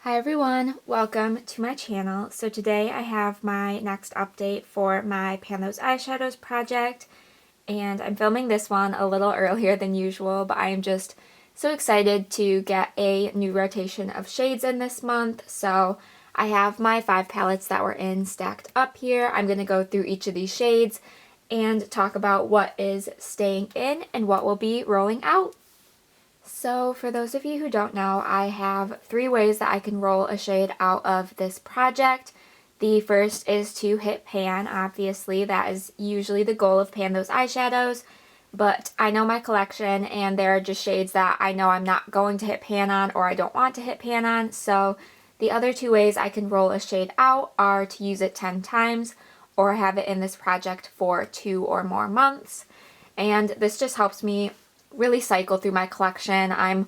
Hi everyone, welcome to my channel. So today I have my next update for my Pan Those Eyeshadows project, and I'm filming this one a little earlier than usual, but I am just so excited to get a new rotation of shades in this month. So I have my 5 palettes that were in stacked up here. I'm going to go through each of these shades and talk about what is staying in and what will be rolling out. So for those of you who don't know, I have 3 ways that I can roll a shade out of this project. The first is to hit pan. Obviously, that is usually the goal of Pan Those Eyeshadows, but I know my collection and there are just shades that I know I'm not going to hit pan on or I don't want to hit pan on. So the other 2 ways I can roll a shade out are to use it 10 times or have it in this project for 2 or more months. And this just helps me really cycle through my collection. I'm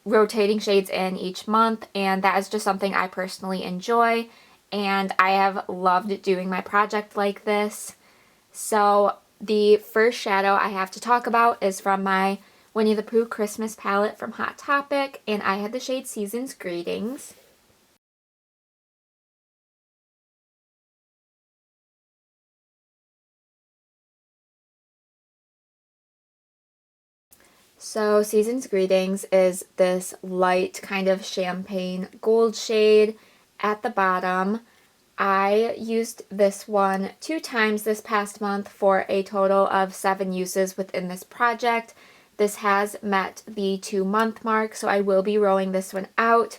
rotating shades in each month, and that is just something I personally enjoy, and I have loved doing my project like this. So the first shadow I have to talk about is from my Winnie the Pooh Christmas palette from Hot Topic, and I had the shade Season's Greetings. So Season's Greetings is this light kind of champagne gold shade at the bottom. I used this one 2 times this past month for a total of 7 uses within this project. This has met the 2-month mark, so I will be rolling this one out.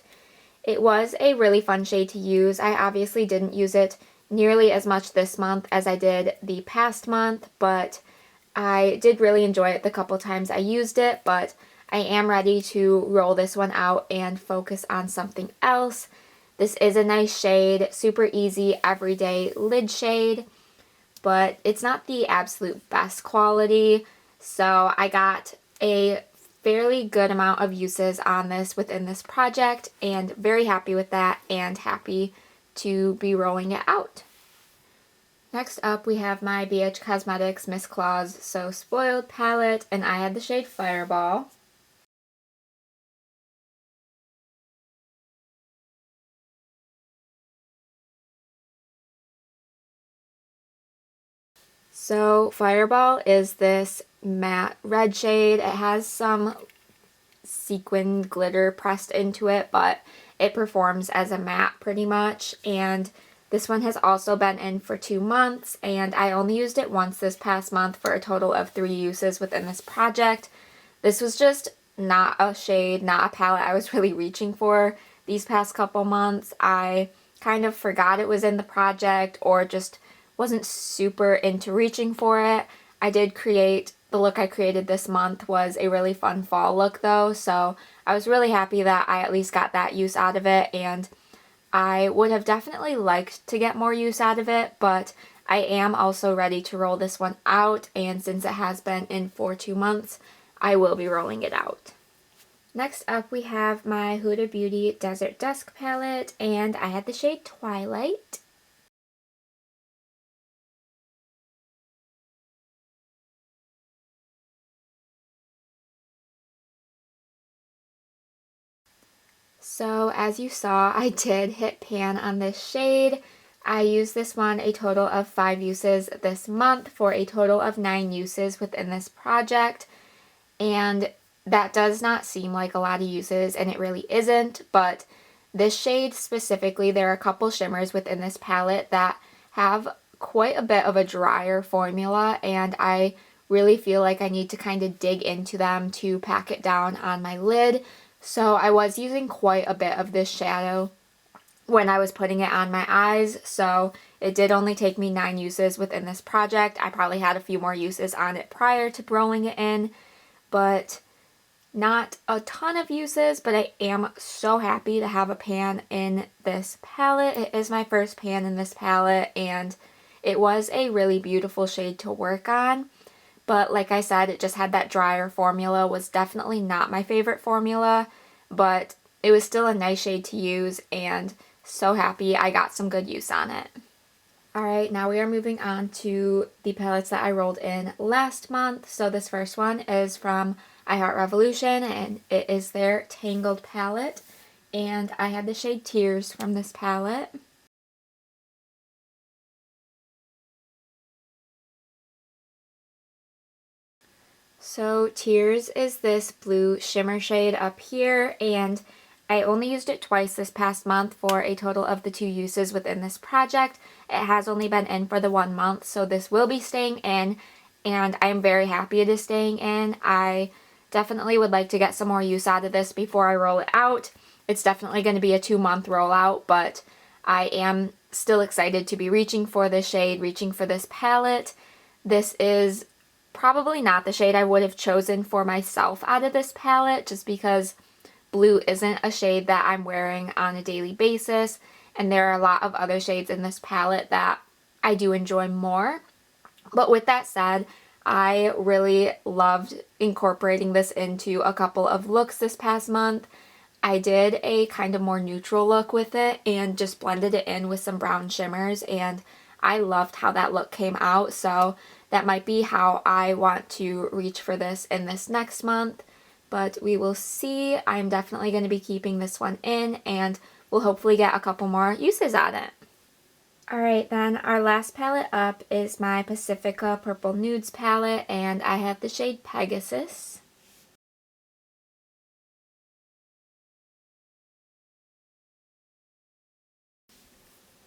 It was a really fun shade to use. I obviously didn't use it nearly as much this month as I did the past month, but I did really enjoy it the couple times I used it, but I am ready to roll this one out and focus on something else. This is a nice shade, super easy, everyday lid shade, but it's not the absolute best quality, so I got a fairly good amount of uses on this within this project, and very happy with that, and happy to be rolling it out. Next up, we have my BH Cosmetics Miss Claus So Spoiled palette, and I had the shade Fireball. So Fireball is this matte red shade. It has some sequin glitter pressed into it, but it performs as a matte pretty much, and this one has also been in for 2 months, and I only used it once this past month for a total of 3 uses within this project. This was just not a shade, not a palette I was really reaching for these past couple months. I kind of forgot it was in the project or just wasn't super into reaching for it. I did create, the look I created this month was a really fun fall look though, so I was really happy that I at least got that use out of it, and I would have definitely liked to get more use out of it, but I am also ready to roll this one out, and since it has been in for 2 months, I will be rolling it out. Next up, we have my Huda Beauty Desert Dusk palette, and I had the shade Twilight. So as you saw, I did hit pan on this shade. I used this one a total of 5 uses this month for a total of 9 uses within this project, and that does not seem like a lot of uses, and it really isn't, but this shade specifically, there are a couple shimmers within this palette that have quite a bit of a drier formula, and I really feel like I need to kind of dig into them to pack it down on my lid. So I was using quite a bit of this shadow when I was putting it on my eyes, so it did only take me 9 uses within this project. I probably had a few more uses on it prior to rolling it in, but not a ton of uses, but I am so happy to have a pan in this palette. It is my first pan in this palette, and it was a really beautiful shade to work on. But like I said, it just had that drier formula, was definitely not my favorite formula, but it was still a nice shade to use, and so happy I got some good use on it. Alright, now we are moving on to the palettes that I rolled in last month. So this first one is from Ihart Revolution, and it is their Tangled palette. And I have the shade Tears from this palette. So Tears is this blue shimmer shade up here, and I only used it twice this past month for a total of the 2 uses within this project. It has only been in for the 1 month, so this will be staying in, and I'm very happy it is staying in. I definitely would like to get some more use out of this before I roll it out. It's definitely going to be a 2-month rollout, but I am still excited to be reaching for this shade, reaching for this palette. This is probably not the shade I would have chosen for myself out of this palette, just because blue isn't a shade that I'm wearing on a daily basis, and there are a lot of other shades in this palette that I do enjoy more. But with that said, I really loved incorporating this into a couple of looks this past month. I did a kind of more neutral look with it and just blended it in with some brown shimmers, and I loved how that look came out, so that might be how I want to reach for this in this next month, but we will see. I'm definitely going to be keeping this one in, and we'll hopefully get a couple more uses at it. Alright, then our last palette up is my Pacifica Purple Nudes palette, and I have the shade Pegasus.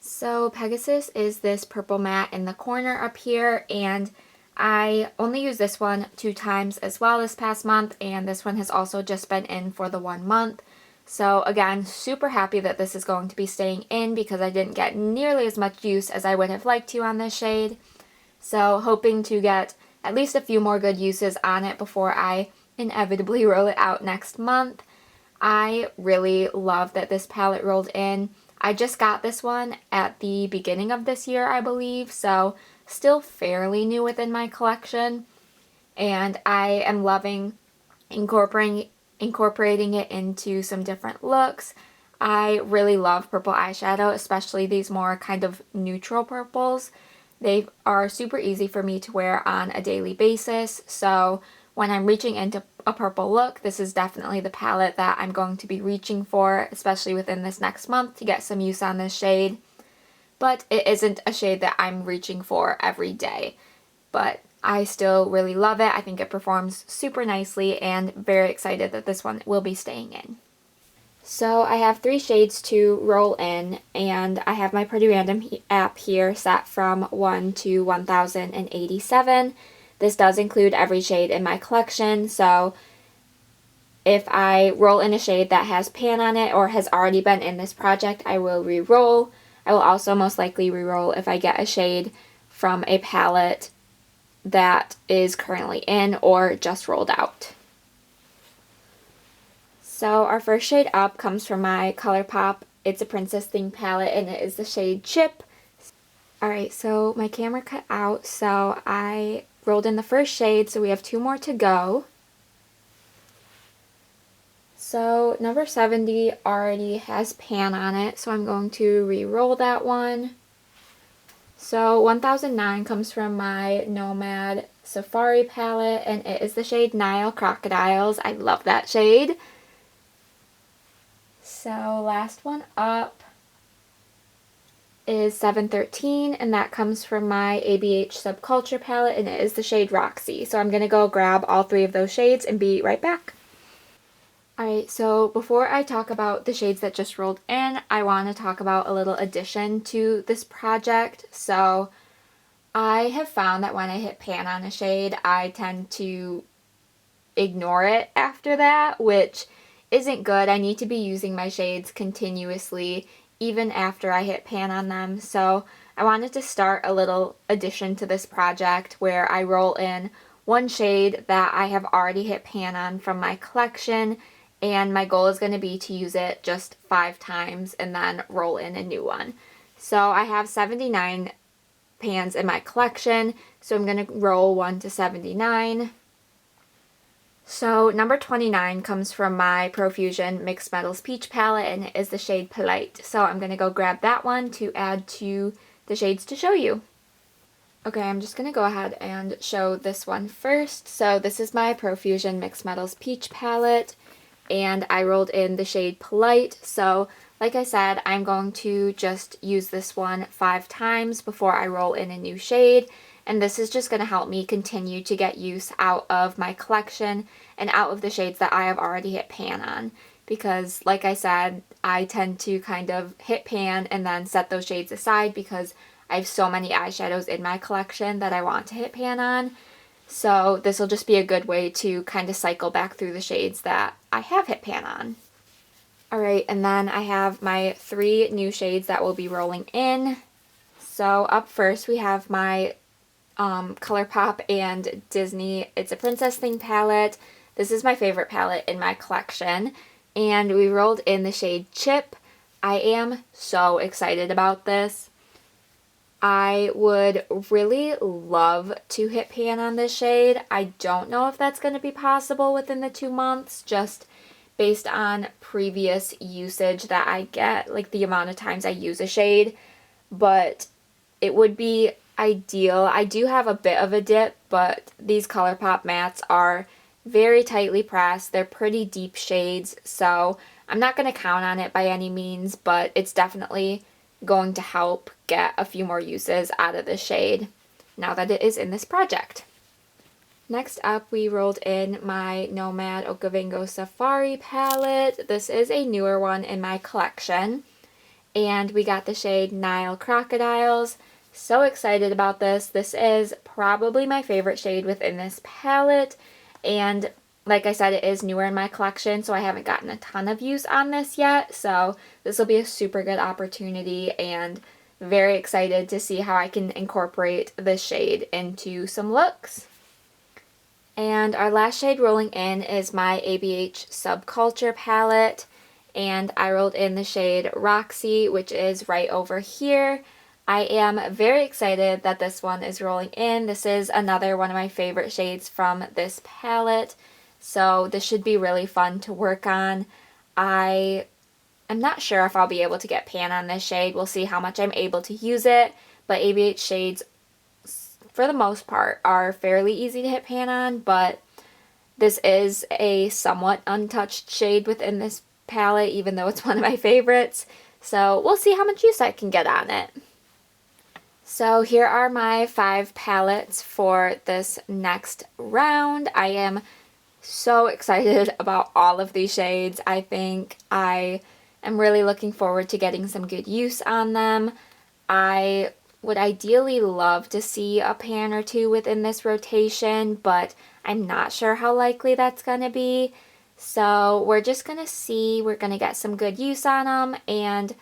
So Pegasus is this purple matte in the corner up here, and I only used this one 2 times as well this past month, and this one has also just been in for the 1 month. So again, super happy that this is going to be staying in because I didn't get nearly as much use as I would have liked to on this shade. So hoping to get at least a few more good uses on it before I inevitably roll it out next month. I really love that this palette rolled in. I just got this one at the beginning of this year, I believe, so still fairly new within my collection, and I am loving incorporating it into some different looks. I really love purple eyeshadow, especially these more kind of neutral purples. They are super easy for me to wear on a daily basis, so when I'm reaching into a purple look, this is definitely the palette that I'm going to be reaching for, especially within this next month to get some use on this shade. But it isn't a shade that I'm reaching for every day. But I still really love it. I think it performs super nicely, and very excited that this one will be staying in. So I have 3 shades to roll in, and I have my Pretty Random app here set from 1 to 1087. This does include every shade in my collection, so if I roll in a shade that has pan on it or has already been in this project, I will re-roll. I will also most likely re-roll if I get a shade from a palette that is currently in or just rolled out. So our first shade up comes from my Colourpop It's a Princess Thing palette, and it is the shade Chip. Alright, so my camera cut out, so I rolled in the first shade, so we have 2 more to go. So number 70 already has pan on it, so I'm going to re-roll that one. So 1009 comes from my Nomad Safari palette, and it is the shade Nile Crocodiles. I love that shade. So last one up is 713, and that comes from my ABH Subculture palette, and it is the shade Roxy. So I'm going to go grab all 3 of those shades and be right back. Alright, so before I talk about the shades that just rolled in, I want to talk about a little addition to this project. So I have found that when I hit pan on a shade, I tend to ignore it after that, which isn't good. I need to be using my shades continuously even after I hit pan on them. So I wanted to start a little addition to this project where I roll in one shade that I have already hit pan on from my collection, and my goal is going to be to use it just 5 times and then roll in a new one. So I have 79 pans in my collection, so I'm going to roll 1 to 79. So number 29 comes from my Profusion Mixed Metals Peach palette, and it is the shade Polite. So I'm going to go grab that one to add to the shades to show you. Okay, I'm just going to go ahead and show this one first. So this is my Profusion Mixed Metals Peach palette, and I rolled in the shade Polite. So like I said, I'm going to just use this one 5 times before I roll in a new shade, and this is just going to help me continue to get use out of my collection and out of the shades that I have already hit pan on. Because like I said, I tend to kind of hit pan and then set those shades aside because I have so many eyeshadows in my collection that I want to hit pan on. So this will just be a good way to kind of cycle back through the shades that I have hit pan on. Alright, and then I have my 3 new shades that will be rolling in. So up first we have my Colourpop and Disney It's a Princess Thing palette. This is my favorite palette in my collection, and we rolled in the shade Chip. I am so excited about this. I would really love to hit pan on this shade. I don't know if that's going to be possible within the 2 months, just based on previous usage that I get, like the amount of times I use a shade, but it would be ideal. I do have a bit of a dip, but these Colourpop mattes are very tightly pressed. They're pretty deep shades, so I'm not going to count on it by any means, but it's definitely going to help get a few more uses out of this shade now that it is in this project. Next up, we rolled in my Nomad Okavango Safari palette. This is a newer one in my collection, and we got the shade Nile Crocodiles. So excited about this. This is probably my favorite shade within this palette, and like I said, it is newer in my collection, so I haven't gotten a ton of use on this yet, so this will be a super good opportunity, and very excited to see how I can incorporate this shade into some looks. And our last shade rolling in is my ABH Subculture palette, and I rolled in the shade Roxy, which is right over here. I am very excited that this one is rolling in. This is another one of my favorite shades from this palette, so this should be really fun to work on. I'm not sure if I'll be able to get pan on this shade. We'll see how much I'm able to use it, but ABH shades, for the most part, are fairly easy to hit pan on, but this is a somewhat untouched shade within this palette, even though it's one of my favorites, so we'll see how much use I can get on it. So here are my 5 palettes for this next round. I am so excited about all of these shades. I think I am really looking forward to getting some good use on them. I would ideally love to see a pan or 2 within this rotation, but I'm not sure how likely that's going to be. So we're just going to see. We're going to get some good use on them, and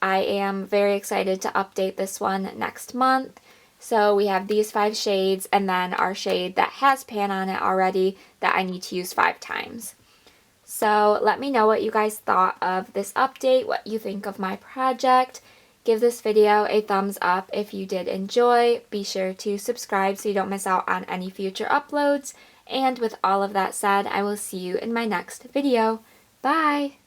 I am very excited to update this one next month. So we have these 5 shades, and then our shade that has pan on it already that I need to use 5 times. So let me know what you guys thought of this update, what you think of my project. Give this video a thumbs up if you did enjoy. Be sure to subscribe so you don't miss out on any future uploads. And with all of that said, I will see you in my next video. Bye!